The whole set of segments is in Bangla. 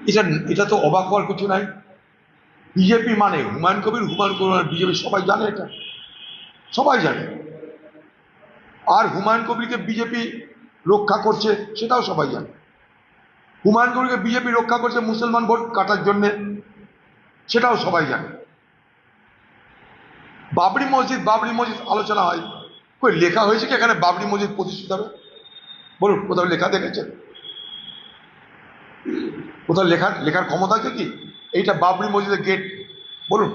এটা এটা তো অবাক হওয়ার কিছু নাই। বিজেপি মানে হুমায়ুন কবির, হুমায়ুন কবির মানে বিজেপি, সবাই জানে, এটা সবাই জানে। আর হুমায়ুন কবিরকে বিজেপি রক্ষা করছে সেটাও সবাই জানে। হুমায়ুন কবিরকে বিজেপি রক্ষা করছে মুসলমান ভোট কাটার জন্য, সেটাও সবাই জানে। বাবরি মসজিদ, বাবরি মসজিদ আলোচনা হয়, কই লেখা হয়েছে কি এখানে বাবরি মসজিদ প্রতিষ্ঠিত হবে? বলুন, কোথাও লেখা দেখেছেন? কোথাও লেখার ক্ষমতা আছে কি এইটা বাবরি মসজিদের গেট? বলুন।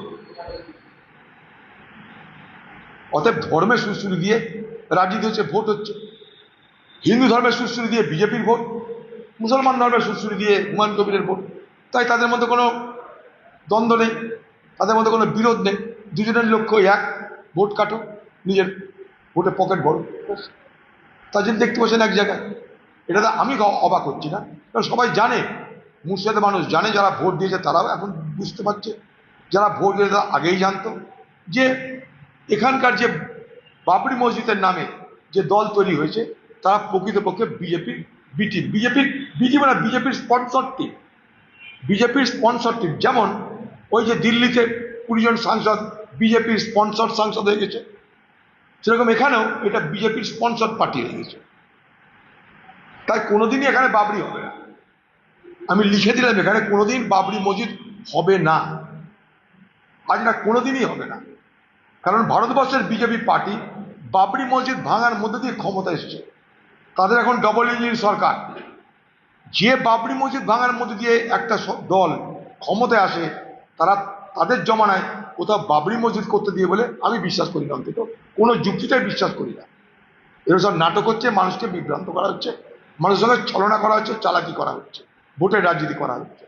অতএব ধর্মের সুশ্রী দিয়ে রাজনীতি হচ্ছে, ভোট হচ্ছে। হিন্দু ধর্মের সুশ্রী দিয়ে বিজেপির ভোট, মুসলমান ধর্মের সুশ্রী দিয়ে হুমায়ুন কবিরের ভোট। তাই তাদের মধ্যে কোনো দ্বন্দ্ব নেই, তাদের মধ্যে কোনো বিরোধ নেই। দুজনের লক্ষ্য এক, ভোট কাটো, নিজের ভোটে পকেট ভরো। তার জন্য দেখতে পাচ্ছেন এক জায়গায়। এটা তো আমি অবাক হচ্ছি না, কারণ সবাই জানে, মুর্শিদাবাদের মানুষ জানে, যারা ভোট দিয়েছে তারাও এখন বুঝতে পারছে, যারা ভোট দিয়েছে তারা আগেই জানতো যে এখানকার যে বাবরি মসজিদের নামে যে দল তৈরি হয়েছে তারা প্রকৃতপক্ষে বিজেপির বিটি, বিজেপির বিটি মানে বিজেপির স্পন্সর টিম, বিজেপির স্পন্সর টিম। যেমন ওই যে দিল্লিতে 20 জন সাংসদ বিজেপির স্পন্সর সাংসদ হয়ে গেছে, সেরকম এখানেও এটা বিজেপির স্পন্সর পার্টি হয়ে গেছে। তাই কোনোদিনই এখানে বাবরি হবে না। আমি লিখে দিলাম, এখানে কোনোদিন বাবরি মসজিদ হবে না, আজ না, কোনোদিনই হবে না। কারণ ভারতবর্ষের বিজেপি পার্টি বাবরি মসজিদ ভাঙার মধ্যে দিয়ে ক্ষমতা এসেছে। তাদের এখন ডবল ইঞ্জিন সরকার। যে বাবরি মসজিদ ভাঙার মধ্যে দিয়ে একটা দল ক্ষমতায় আসে, তারা তাদের জমানায় কোথাও বাবরি মসজিদ করতে দিয়ে বলে আমি বিশ্বাস করি না, অন্তত কোনো যুক্তিটাই বিশ্বাস করি না। এরা সব নাটক হচ্ছে, মানুষকে বিভ্রান্ত করা হচ্ছে, মানুষের সঙ্গে ছলনা করা হচ্ছে, চালাকি করা হচ্ছে, ভোটের রাজনীতি করা হচ্ছে।